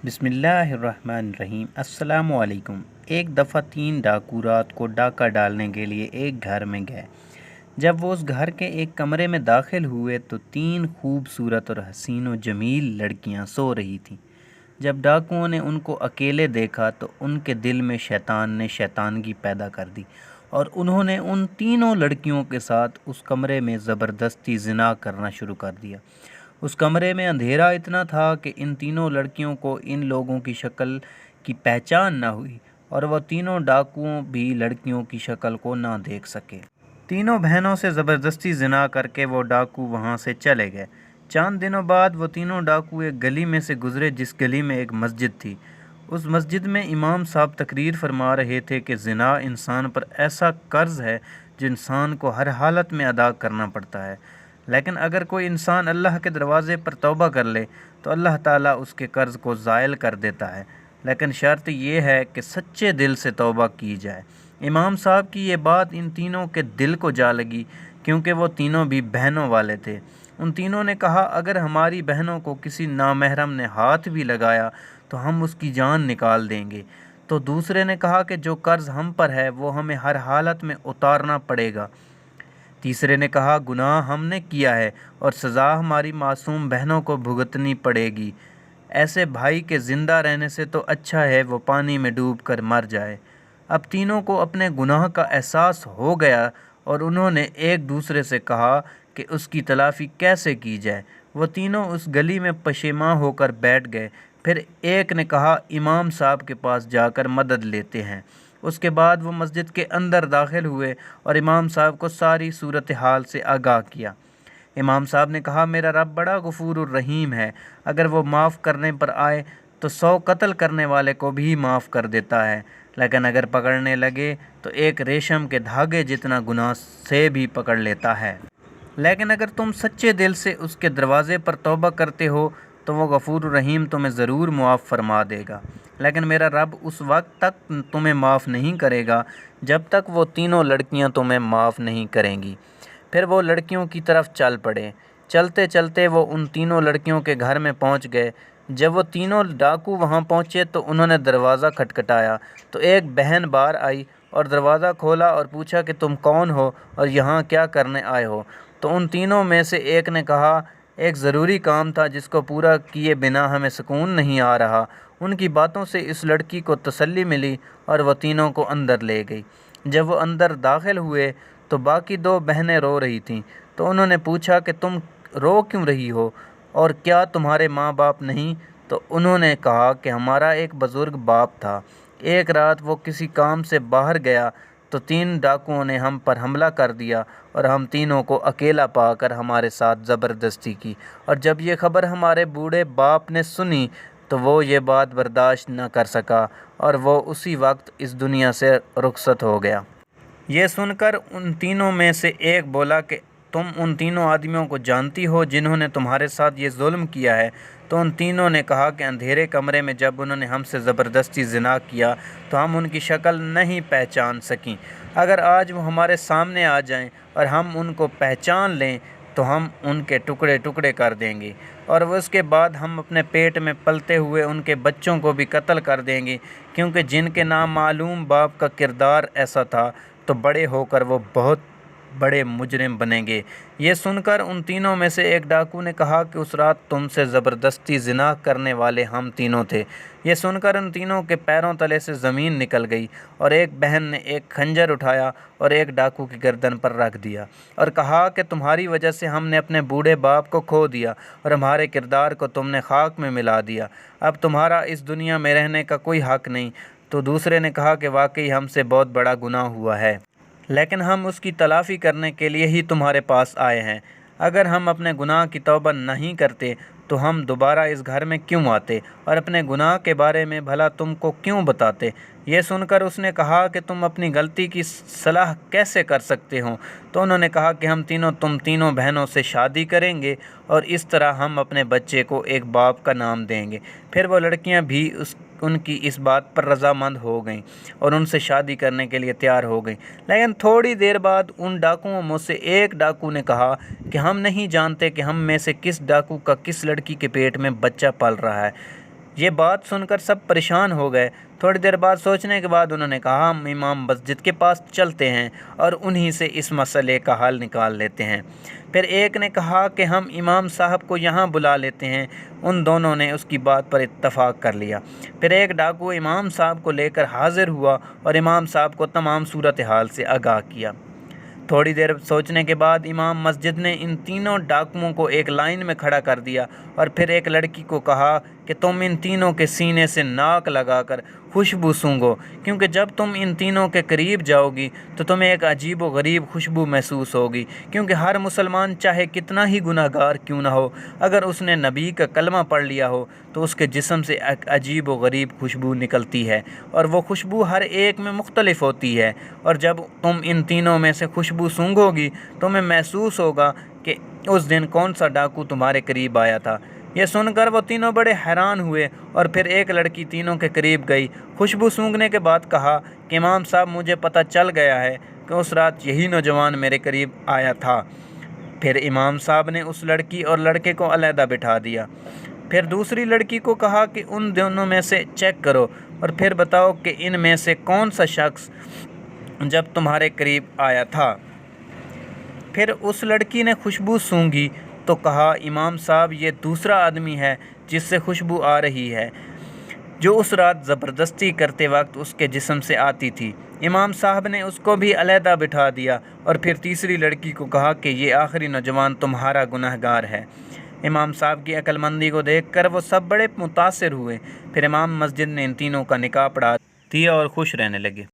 بسم اللہ الرحمن الرحیم۔ السلام علیکم۔ ایک دفعہ 3 ڈاکو رات کو ڈاکہ ڈالنے کے لیے ایک گھر میں گئے۔ جب وہ اس گھر کے ایک کمرے میں داخل ہوئے تو 3 خوبصورت اور حسین و جمیل لڑکیاں سو رہی تھیں۔ جب ڈاکوؤں نے ان کو اکیلے دیکھا تو ان کے دل میں شیطان نے شیطانگی پیدا کر دی اور انہوں نے ان تینوں لڑکیوں کے ساتھ اس کمرے میں زبردستی زنا کرنا شروع کر دیا۔ اس کمرے میں اندھیرا اتنا تھا کہ ان تینوں لڑکیوں کو ان لوگوں کی شکل کی پہچان نہ ہوئی اور وہ تینوں ڈاکوؤں بھی لڑکیوں کی شکل کو نہ دیکھ سکے۔ تینوں بہنوں سے زبردستی زنا کر کے وہ ڈاکو وہاں سے چلے گئے۔ چند دنوں بعد وہ تینوں ڈاکو ایک گلی میں سے گزرے جس گلی میں ایک مسجد تھی۔ اس مسجد میں امام صاحب تقریر فرما رہے تھے کہ زنا انسان پر ایسا قرض ہے جو انسان کو ہر حالت میں ادا کرنا پڑتا ہے، لیکن اگر کوئی انسان اللہ کے دروازے پر توبہ کر لے تو اللہ تعالیٰ اس کے قرض کو زائل کر دیتا ہے، لیکن شرط یہ ہے کہ سچے دل سے توبہ کی جائے۔ امام صاحب کی یہ بات ان تینوں کے دل کو جا لگی کیونکہ وہ تینوں بھی بہنوں والے تھے۔ ان تینوں نے کہا اگر ہماری بہنوں کو کسی نامحرم نے ہاتھ بھی لگایا تو ہم اس کی جان نکال دیں گے۔ تو دوسرے نے کہا کہ جو قرض ہم پر ہے وہ ہمیں ہر حالت میں اتارنا پڑے گا۔ تیسرے نے کہا گناہ ہم نے کیا ہے اور سزا ہماری معصوم بہنوں کو بھگتنی پڑے گی۔ ایسے بھائی کے زندہ رہنے سے تو اچھا ہے وہ پانی میں ڈوب کر مر جائے۔ اب تینوں کو اپنے گناہ کا احساس ہو گیا اور انہوں نے ایک دوسرے سے کہا کہ اس کی تلافی کیسے کی جائے۔ وہ تینوں اس گلی میں پشیماں ہو کر بیٹھ گئے۔ پھر ایک نے کہا امام صاحب کے پاس جا کر مدد لیتے ہیں۔ اس کے بعد وہ مسجد کے اندر داخل ہوئے اور امام صاحب کو ساری صورتحال سے آگاہ کیا۔ امام صاحب نے کہا میرا رب بڑا غفور الرحیم ہے، اگر وہ معاف کرنے پر آئے تو 100 قتل کرنے والے کو بھی معاف کر دیتا ہے، لیکن اگر پکڑنے لگے تو ایک ریشم کے دھاگے جتنا گناہ سے بھی پکڑ لیتا ہے۔ لیکن اگر تم سچے دل سے اس کے دروازے پر توبہ کرتے ہو تو وہ غفور الرحیم تمہیں ضرور معاف فرما دے گا، لیکن میرا رب اس وقت تک تمہیں معاف نہیں کرے گا جب تک وہ تینوں لڑکیاں تمہیں معاف نہیں کریں گی۔ پھر وہ لڑکیوں کی طرف چل پڑے۔ چلتے چلتے وہ ان تینوں لڑکیوں کے گھر میں پہنچ گئے۔ جب وہ تینوں ڈاکو وہاں پہنچے تو انہوں نے دروازہ کھٹکھٹایا تو ایک بہن باہر آئی اور دروازہ کھولا اور پوچھا کہ تم کون ہو اور یہاں کیا کرنے آئے ہو؟ تو ان تینوں میں سے ایک نے کہا ایک ضروری کام تھا جس کو پورا کیے بنا ہمیں سکون نہیں آ رہا۔ ان کی باتوں سے اس لڑکی کو تسلی ملی اور وہ تینوں کو اندر لے گئی۔ جب وہ اندر داخل ہوئے تو باقی 2 بہنیں رو رہی تھیں، تو انہوں نے پوچھا کہ تم رو کیوں رہی ہو اور کیا تمہارے ماں باپ نہیں؟ تو انہوں نے کہا کہ ہمارا ایک بزرگ باپ تھا، ایک رات وہ کسی کام سے باہر گیا تو 3 ڈاکوؤں نے ہم پر حملہ کر دیا اور ہم تینوں کو اکیلا پا کر ہمارے ساتھ زبردستی کی، اور جب یہ خبر ہمارے بوڑھے باپ نے سنی تو وہ یہ بات برداشت نہ کر سکا اور وہ اسی وقت اس دنیا سے رخصت ہو گیا۔ یہ سن کر ان تینوں میں سے ایک بولا کہ تم ان تینوں آدمیوں کو جانتی ہو جنہوں نے تمہارے ساتھ یہ ظلم کیا ہے؟ تو ان تینوں نے کہا کہ اندھیرے کمرے میں جب انہوں نے ہم سے زبردستی زنا کیا تو ہم ان کی شکل نہیں پہچان سکیں۔ اگر آج وہ ہمارے سامنے آ جائیں اور ہم ان کو پہچان لیں تو ہم ان کے ٹکڑے ٹکڑے کر دیں گے، اور اس کے بعد ہم اپنے پیٹ میں پلتے ہوئے ان کے بچوں کو بھی قتل کر دیں گے، کیونکہ جن کے نامعلوم باپ کا کردار ایسا تھا تو بڑے ہو کر وہ بہت بڑے مجرم بنیں گے۔ یہ سن کر ان تینوں میں سے ایک ڈاکو نے کہا کہ اس رات تم سے زبردستی زنا کرنے والے ہم تینوں تھے۔ یہ سن کر ان تینوں کے پیروں تلے سے زمین نکل گئی اور ایک بہن نے ایک خنجر اٹھایا اور ایک ڈاکو کی گردن پر رکھ دیا اور کہا کہ تمہاری وجہ سے ہم نے اپنے بوڑھے باپ کو کھو دیا اور ہمارے کردار کو تم نے خاک میں ملا دیا، اب تمہارا اس دنیا میں رہنے کا کوئی حق نہیں۔ تو دوسرے نے کہا کہ واقعی ہم سے بہت بڑا گناہ ہوا ہے، لیکن ہم اس کی تلافی کرنے کے لیے ہی تمہارے پاس آئے ہیں۔ اگر ہم اپنے گناہ کی توبہ نہیں کرتے تو ہم دوبارہ اس گھر میں کیوں آتے اور اپنے گناہ کے بارے میں بھلا تم کو کیوں بتاتے؟ یہ سن کر اس نے کہا کہ تم اپنی غلطی کی صلاح کیسے کر سکتے ہو؟ تو انہوں نے کہا کہ ہم تم تینوں بہنوں سے شادی کریں گے اور اس طرح ہم اپنے بچے کو ایک باپ کا نام دیں گے۔ پھر وہ لڑکیاں بھی ان کی اس بات پر رضامند ہو گئیں اور ان سے شادی کرنے کے لیے تیار ہو گئیں، لیکن تھوڑی دیر بعد ان ڈاکوؤں میں سے ایک ڈاکو نے کہا کہ ہم نہیں جانتے کہ ہم میں سے کس ڈاکو کا کس لڑکی کے پیٹ میں بچہ پل رہا ہے۔ یہ بات سن کر سب پریشان ہو گئے۔ تھوڑی دیر بعد سوچنے کے بعد انہوں نے کہا ہم امام مسجد کے پاس چلتے ہیں اور انہی سے اس مسئلے کا حل نکال لیتے ہیں۔ پھر ایک نے کہا کہ ہم امام صاحب کو یہاں بلا لیتے ہیں۔ ان دونوں نے اس کی بات پر اتفاق کر لیا۔ پھر ایک ڈاکو امام صاحب کو لے کر حاضر ہوا اور امام صاحب کو تمام صورتحال سے آگاہ کیا۔ تھوڑی دیر سوچنے کے بعد امام مسجد نے ان تینوں ڈاکوؤں کو ایک لائن میں کھڑا کر دیا اور پھر ایک لڑکی کو کہا کہ تم ان تینوں کے سینے سے ناک لگا کر خوشبو سونگھو، کیونکہ جب تم ان تینوں کے قریب جاؤ گی تو تمہیں ایک عجیب و غریب خوشبو محسوس ہوگی، کیونکہ ہر مسلمان چاہے کتنا ہی گناہ گار کیوں نہ ہو، اگر اس نے نبی کا کلمہ پڑھ لیا ہو تو اس کے جسم سے ایک عجیب و غریب خوشبو نکلتی ہے، اور وہ خوشبو ہر ایک میں مختلف ہوتی ہے، اور جب تم ان تینوں میں سے خوشبو سونگھو گی تمہیں محسوس ہوگا کہ اس دن کون سا ڈاکو تمہارے قریب آیا تھا۔ یہ سن کر وہ تینوں بڑے حیران ہوئے، اور پھر ایک لڑکی تینوں کے قریب گئی، خوشبو سونگھنے کے بعد کہا کہ امام صاحب مجھے پتہ چل گیا ہے کہ اس رات یہی نوجوان میرے قریب آیا تھا۔ پھر امام صاحب نے اس لڑکی اور لڑکے کو علیحدہ بٹھا دیا۔ پھر دوسری لڑکی کو کہا کہ ان دونوں میں سے چیک کرو اور پھر بتاؤ کہ ان میں سے کون سا شخص جب تمہارے قریب آیا تھا۔ پھر اس لڑکی نے خوشبو سونگھی تو کہا امام صاحب یہ دوسرا آدمی ہے جس سے خوشبو آ رہی ہے، جو اس رات زبردستی کرتے وقت اس کے جسم سے آتی تھی۔ امام صاحب نے اس کو بھی علیحدہ بٹھا دیا اور پھر تیسری لڑکی کو کہا کہ یہ آخری نوجوان تمہارا گناہ گار ہے۔ امام صاحب کی عقل مندی کو دیکھ کر وہ سب بڑے متاثر ہوئے۔ پھر امام مسجد نے ان تینوں کا نکاح پڑھا دیا اور خوش رہنے لگے۔